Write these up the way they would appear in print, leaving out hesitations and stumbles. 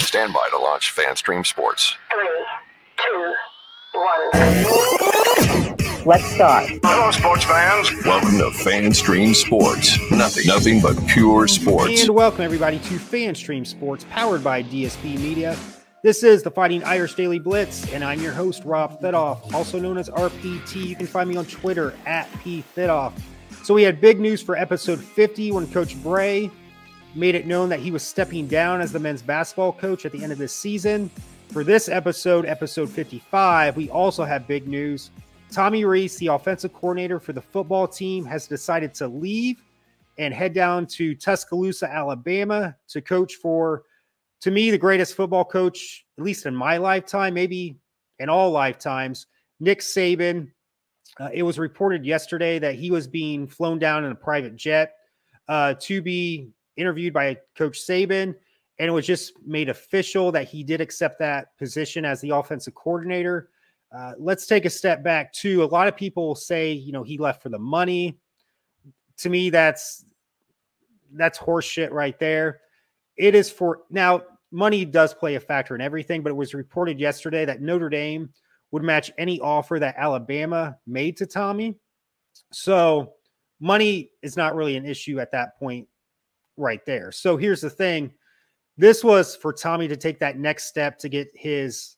Stand by to launch FanStream Sports. 3, 2, 1. Let's start. Hello, sports fans. Welcome to FanStream Sports. Nothing but pure sports. And welcome, everybody, to FanStream Sports, powered by DSP Media. This is the Fighting Irish Daily Blitz, and I'm your host, Rob Fedoff, also known as RPT. You can find me on Twitter at PFedoff. So we had big news for episode 50 when Coach Bray made it known that he was stepping down as the men's basketball coach at the end of this season. For this episode, episode 55, we also have big news. Tommy Rees, the offensive coordinator for the football team, has decided to leave and head down to Tuscaloosa, Alabama to coach for, to me, the greatest football coach, at least in my lifetime, maybe in all lifetimes, Nick Saban. It was reported yesterday that he was being flown down in a private jet to be interviewed by Coach Saban, and it was just made official that he did accept that position as the offensive coordinator. Let's take a step back, too. A lot of people say, he left for the money. To me, that's horse shit right there. It is for now. Money does play a factor in everything, but it was reported yesterday that Notre Dame would match any offer that Alabama made to Tommy. So money is not really an issue at that point right there. So here's the thing. This was for Tommy to take that next step to get his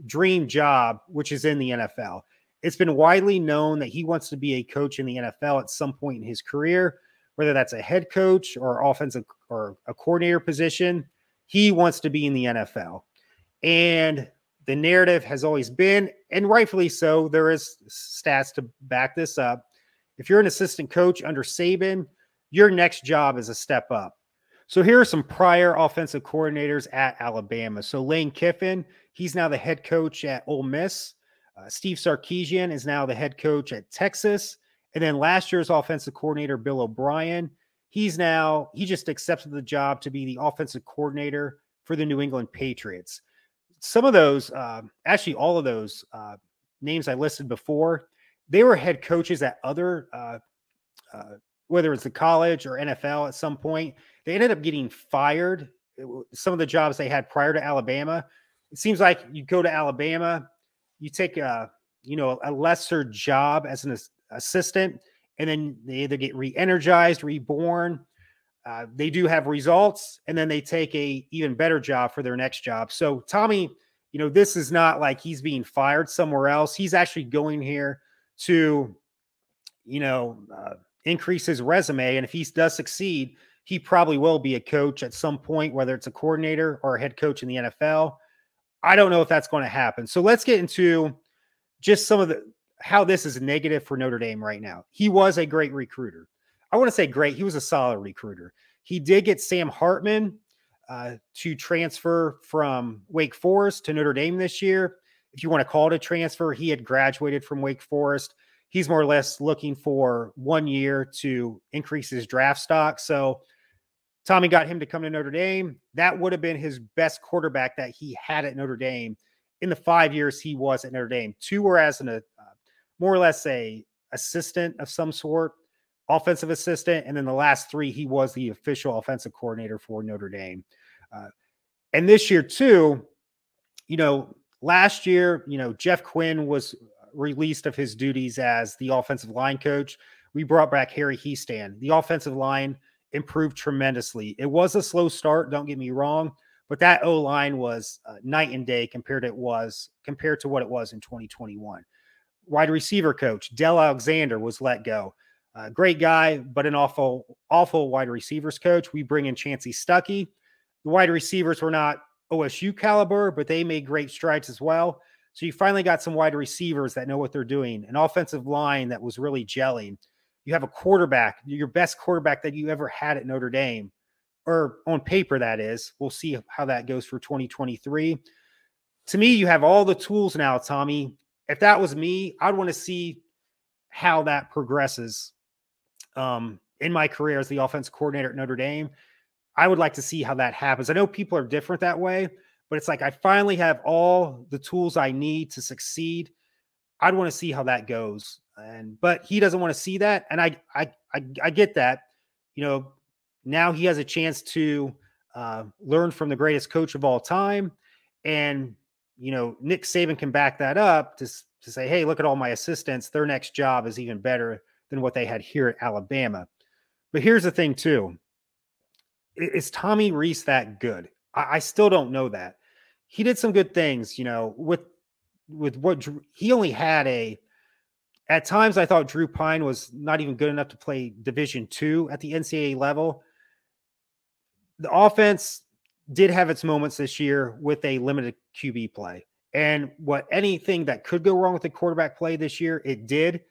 dream job, which is in the NFL. It's been widely known that he wants to be a coach in the NFL at some point in his career, whether that's a head coach or offensive or a coordinator position. He wants to be in the NFL. And the narrative has always been, and rightfully so, there is stats to back this up. If you're an assistant coach under Saban, your next job is a step up. So here are some prior offensive coordinators at Alabama. So Lane Kiffin, he's now the head coach at Ole Miss. Steve Sarkisian is now the head coach at Texas. And then last year's offensive coordinator, Bill O'Brien, he just accepted the job to be the offensive coordinator for the New England Patriots. Some of those, actually all of those names I listed before, they were head coaches at other whether it's the college or NFL at some point. They ended up getting fired. Some of the jobs they had prior to Alabama. It seems like you go to Alabama, you take a lesser job as an assistant, and then they either get re-energized, reborn. They do have results, and then they take a even better job for their next job. So Tommy, this is not like he's being fired somewhere else. He's actually going here to, increase his resume. And if he does succeed, he probably will be a coach at some point, whether it's a coordinator or a head coach in the NFL. I don't know if that's going to happen. So let's get into just some of how this is negative for Notre Dame right now. He was a great recruiter. I want to say great. He was a solid recruiter. He did get Sam Hartman to transfer from Wake Forest to Notre Dame this year. If you want to call it a transfer, he had graduated from Wake Forest. He's more or less looking for 1 year to increase his draft stock. So Tommy got him to come to Notre Dame. That would have been his best quarterback that he had at Notre Dame in the 5 years he was at Notre Dame. 2 were as more or less a assistant of some sort, offensive assistant. And then the last 3, he was the official offensive coordinator for Notre Dame. And this year too, last year, Jeff Quinn was released of his duties as the offensive line coach. We brought back Harry Heastand. The offensive line improved tremendously. It was a slow start, don't get me wrong, but that O-line was night and day compared to what it was in 2021. Wide receiver coach Del Alexander was let go. Great guy, but an awful wide receivers coach. We bring in Chancey Stuckey. The wide receivers were not OSU caliber, but they made great strides as well. So you finally got some wide receivers that know what they're doing, an offensive line that was really gelling. You have a quarterback, your best quarterback that you ever had at Notre Dame, or on paper, that is. We'll see how that goes for 2023. To me, you have all the tools now, Tommy. If that was me, I'd want to see how that progresses in my career as the offensive coordinator at Notre Dame. I would like to see how that happens. I know people are different that way, but it's like I finally have all the tools I need to succeed. I'd want to see how that goes. But he doesn't want to see that. And I get that. Now he has a chance to learned from the greatest coach of all time. And, Nick Saban can back that up to say, hey, look at all my assistants. Their next job is even better than what they had here at Alabama. But here's the thing, too. Is Tommy Rees that good? I still don't know that. He did some good things, with what he only had at times I thought Drew Pine was not even good enough to play Division II at the NCAA level. The offense did have its moments this year with a limited QB play. And anything that could go wrong with the quarterback play this year, it did.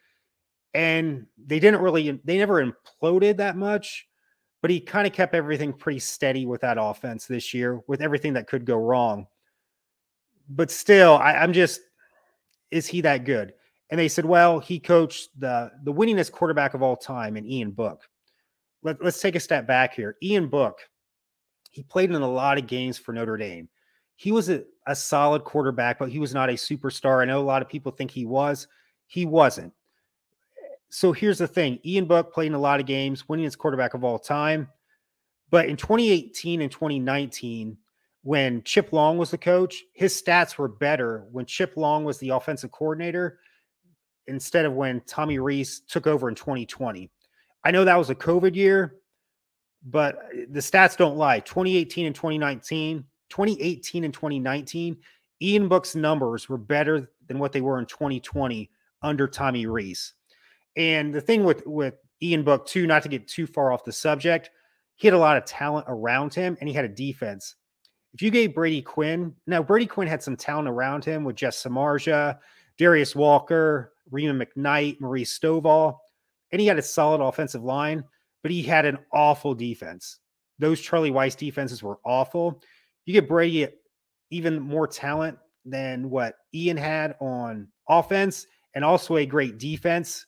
And they never imploded that much, but he kind of kept everything pretty steady with that offense this year with everything that could go wrong. But still, I'm just, is he that good? And they said, well, he coached the winningest quarterback of all time in Ian Book. Let's take a step back here. Ian Book, he played in a lot of games for Notre Dame. He was a solid quarterback, but he was not a superstar. I know a lot of people think he was. He wasn't. So here's the thing. Ian Book played in a lot of games, winningest quarterback of all time. But in 2018 and 2019, when Chip Long was the coach, his stats were better when Chip Long was the offensive coordinator instead of when Tommy Rees took over in 2020. I know that was a COVID year, but the stats don't lie. 2018 and 2019, Ian Book's numbers were better than what they were in 2020 under Tommy Rees. And the thing with Ian Book, too, not to get too far off the subject, he had a lot of talent around him, and he had a defense. If you gave Brady Quinn, now Brady Quinn had some talent around him with Jess Samardzija, Darius Walker, Rima McKnight, Maurice Stovall, and he had a solid offensive line, but he had an awful defense. Those Charlie Weiss defenses were awful. You get Brady even more talent than what Ian had on offense and also a great defense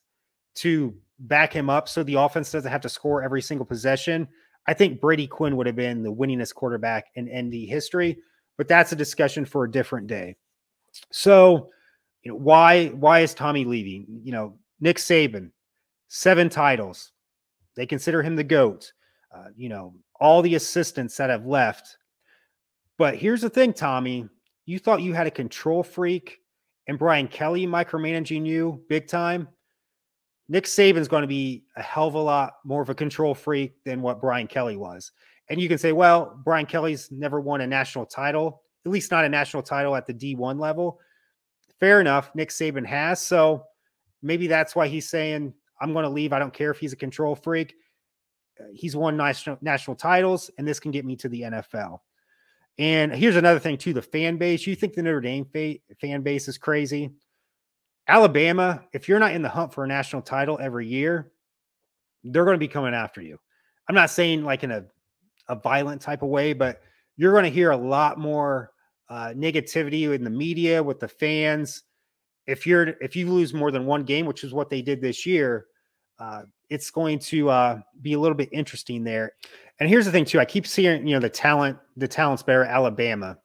to back him up so the offense doesn't have to score every single possession. I think Brady Quinn would have been the winningest quarterback in ND history, but that's a discussion for a different day. So, why is Tommy leaving? Nick Saban, 7 titles. They consider him the GOAT. All the assistants that have left. But here's the thing, Tommy. You thought you had a control freak and Brian Kelly micromanaging you big time. Nick Saban's going to be a hell of a lot more of a control freak than what Brian Kelly was. And you can say, well, Brian Kelly's never won a national title, at least not a national title at the D1 level. Fair enough. Nick Saban has. So maybe that's why he's saying, I'm going to leave. I don't care if he's a control freak. He's won national titles, and this can get me to the NFL. And here's another thing, too, the fan base. You think the Notre Dame fan base is crazy? Alabama, if you're not in the hunt for a national title every year, they're going to be coming after you. I'm not saying like in a violent type of way, but you're going to hear a lot more negativity in the media with the fans. If you lose more than one game, which is what they did this year, it's going to be a little bit interesting there. And here's the thing too. I keep seeing, the talent's better at Alabama.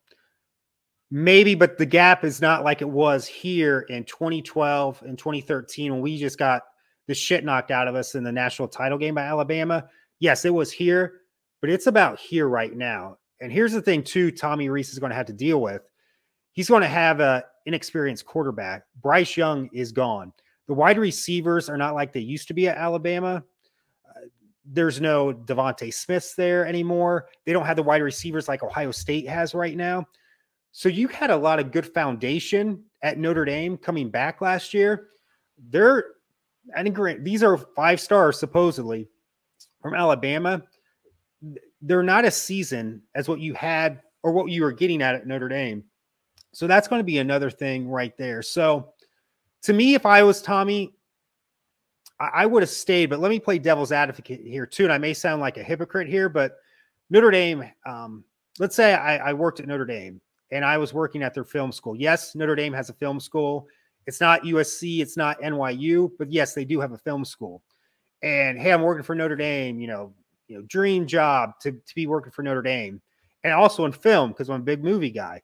Maybe, but the gap is not like it was here in 2012 and 2013 when we just got the shit knocked out of us in the national title game by Alabama. Yes, it was here, but it's about here right now. And here's the thing too, Tommy Rees is going to have to deal with. He's going to have an inexperienced quarterback. Bryce Young is gone. The wide receivers are not like they used to be at Alabama. There's no Devontae Smiths there anymore. They don't have the wide receivers like Ohio State has right now. So you had a lot of good foundation at Notre Dame coming back last year. These are 5 stars supposedly from Alabama. They're not as seasoned as what you had or what you were getting at Notre Dame. So that's going to be another thing right there. So to me, if I was Tommy, I would have stayed, but let me play devil's advocate here too. And I may sound like a hypocrite here, but Notre Dame, let's say I worked at Notre Dame and I was working at their film school. Yes, Notre Dame has a film school. It's not USC, it's not NYU, but yes, they do have a film school. And hey, I'm working for Notre Dame, dream job to be working for Notre Dame. And also in film, because I'm a big movie guy.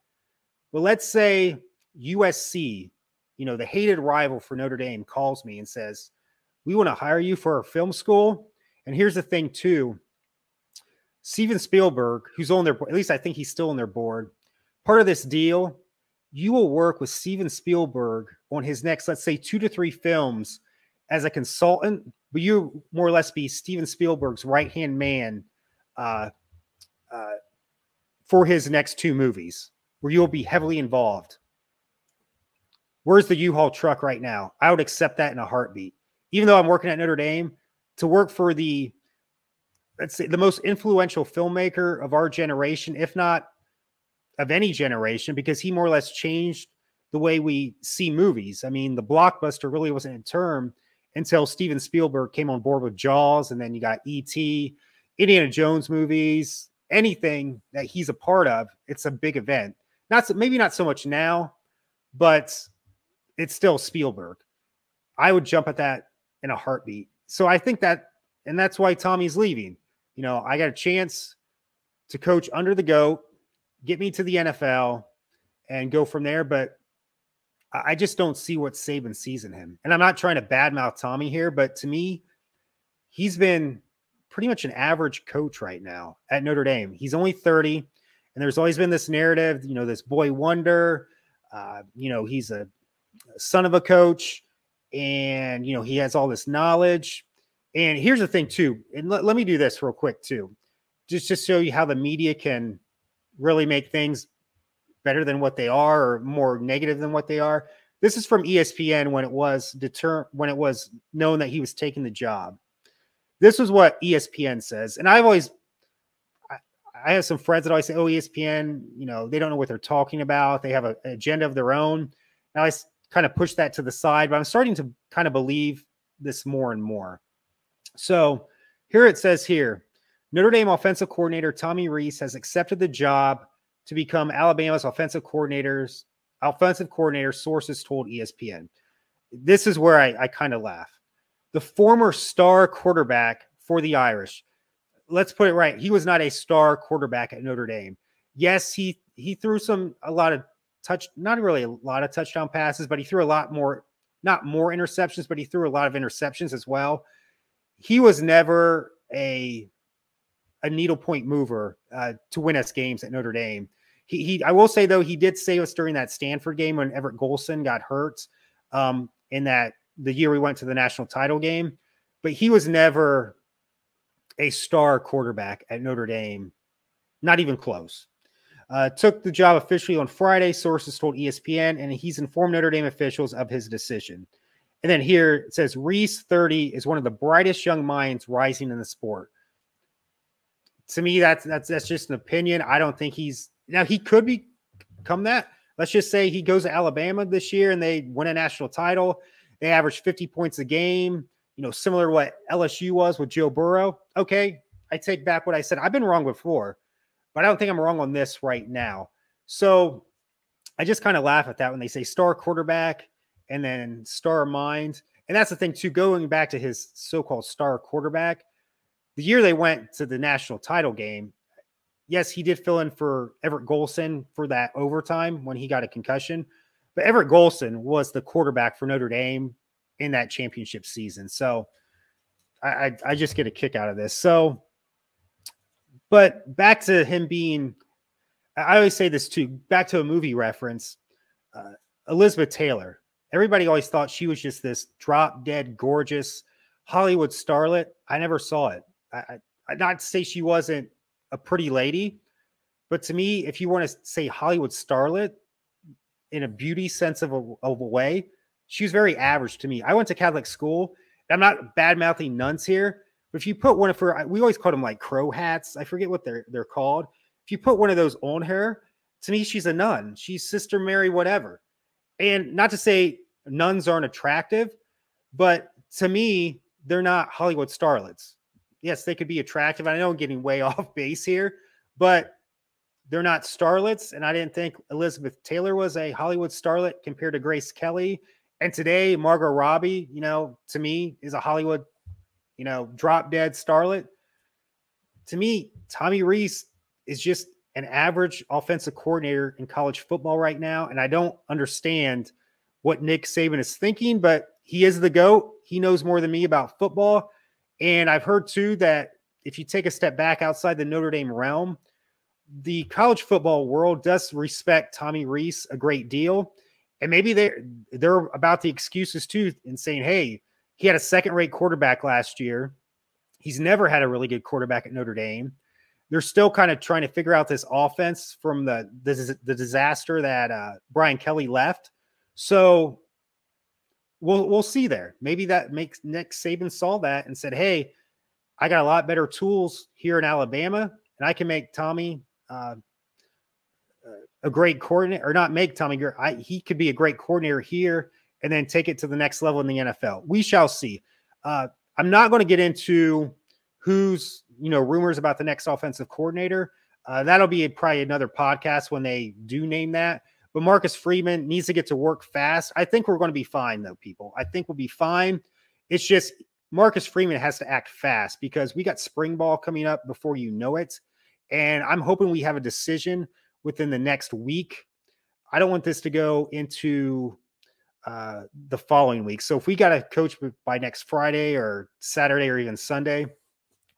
Well, let's say USC, the hated rival for Notre Dame, calls me and says, we want to hire you for our film school. And here's the thing too. Steven Spielberg, who's on their board, at least I think he's still on their board, part of this deal, you will work with Steven Spielberg on his next, let's say, 2 to 3 films as a consultant, but you more or less be Steven Spielberg's right-hand man for his next 2 movies, where you'll be heavily involved. Where's the U-Haul truck right now? I would accept that in a heartbeat. Even though I'm working at Notre Dame, to work for let's say, the most influential filmmaker of our generation, if not of any generation, because he more or less changed the way we see movies. I mean, the blockbuster really wasn't in term until Steven Spielberg came on board with Jaws, and then you got E.T., Indiana Jones movies, anything that he's a part of, it's a big event. Maybe not so much now, but it's still Spielberg. I would jump at that in a heartbeat. So I think that, and that's why Tommy's leaving. I got a chance to coach under the GOAT, get me to the NFL, and go from there. But I just don't see what Saban sees in him. And I'm not trying to badmouth Tommy here, but to me, he's been pretty much an average coach right now at Notre Dame. He's only 30, and there's always been this narrative, this boy wonder, he's a son of a coach, and, he has all this knowledge. And here's the thing too, and let me do this real quick too, just to show you how the media can really make things better than what they are, or more negative than what they are. This is from ESPN when it was known that he was taking the job. This is what ESPN says. And I have some friends that always say, oh, ESPN, they don't know what they're talking about. They have an agenda of their own. Now I kind of push that to the side, but I'm starting to kind of believe this more and more. So here it says here, Notre Dame offensive coordinator Tommy Rees has accepted the job to become Alabama's offensive coordinator, sources told ESPN. This is where I kind of laugh. The former star quarterback for the Irish. Let's put it right. He was not a star quarterback at Notre Dame. Yes, he threw not really a lot of touchdown passes, but he threw a lot more, not more interceptions, but he threw a lot of interceptions as well. He was never a needlepoint mover to win us games at Notre Dame. I will say, though, he did save us during that Stanford game when Everett Golson got hurt in the year we went to the national title game. But he was never a star quarterback at Notre Dame, not even close. Took the job officially on Friday, sources told ESPN, and he's informed Notre Dame officials of his decision. And then here it says, Rees, 30, is one of the brightest young minds rising in the sport. To me, that's just an opinion. I don't think he could become that. Let's just say he goes to Alabama this year and they win a national title. They average 50 points a game, similar to what LSU was with Joe Burrow. Okay, I take back what I said. I've been wrong before, but I don't think I'm wrong on this right now. So I just kind of laugh at that when they say star quarterback and then star mind. And that's the thing too, going back to his so-called star quarterback, the year they went to the national title game, yes, he did fill in for Everett Golson for that overtime when he got a concussion, but Everett Golson was the quarterback for Notre Dame in that championship season. So I just get a kick out of this. So, but back to him being, I always say this too, back to a movie reference, Elizabeth Taylor. Everybody always thought she was just this drop dead gorgeous Hollywood starlet. I never saw it. I not to say she wasn't a pretty lady, but to me, if you want to say Hollywood starlet in a beauty sense of a way, she was very average to me. I went to Catholic school. I'm not bad mouthing nuns here, but if you put one of her, we always called them like crow hats. I forget what they're called. If you put one of those on her, to me, she's a nun. She's Sister Mary, whatever. And not to say nuns aren't attractive, but to me, they're not Hollywood starlets. Yes, they could be attractive. I know I'm getting way off base here, but they're not starlets. And I didn't think Elizabeth Taylor was a Hollywood starlet compared to Grace Kelly. And today, Margot Robbie, to me, is a Hollywood, drop dead starlet. To me, Tommy Rees is just an average offensive coordinator in college football right now. And I don't understand what Nick Saban is thinking, but he is the GOAT. He knows more than me about football. And I've heard too that if you take a step back outside the Notre Dame realm, the college football world does respect Tommy Rees a great deal. And maybe they're about the excuses too, in saying, hey, he had a second-rate quarterback last year. He's never had a really good quarterback at Notre Dame. They're still kind of trying to figure out this offense from the disaster that Brian Kelly left. So we'll see there. Maybe that makes Nick Saban saw that and said, hey, I got a lot better tools here in Alabama, and I can make Tommy a great coordinator, or not make Tommy. He could be a great coordinator here and then take it to the next level in the NFL. We shall see. I'm not going to get into who's, rumors about the next offensive coordinator. That'll be probably another podcast when they do name that. But Marcus Freeman needs to get to work fast. I think we're going to be fine, though, people. I think we'll be fine. It's just Marcus Freeman has to act fast because we got spring ball coming up before you know it. And I'm hoping we have a decision within the next week. I don't want this to go into the following week. So if we got a coach by next Friday or Saturday or even Sunday,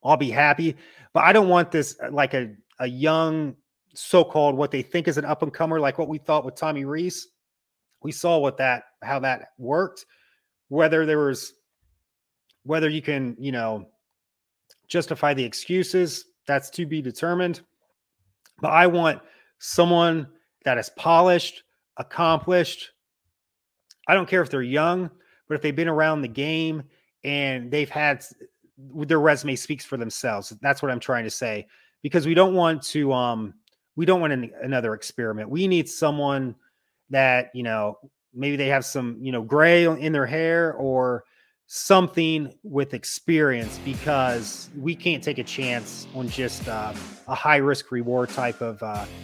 I'll be happy. But I don't want this like a young, so-called what they think is an up-and-comer, like what we thought with Tommy Rees. We saw how that worked. Whether you can, justify the excuses, that's to be determined. But I want someone that is polished, accomplished. I don't care if they're young, but if they've been around the game and they've had their resume speaks for themselves. That's what I'm trying to say, because we don't want another experiment. We need someone that, maybe they have some, gray in their hair or something with experience, because we can't take a chance on just a high risk reward type of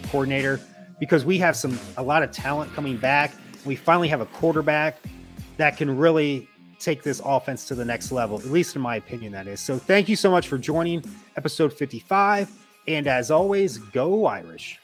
coordinator, because we have a lot of talent coming back. We finally have a quarterback that can really take this offense to the next level, at least in my opinion, that is. So thank you so much for joining episode 55. And as always, go Irish.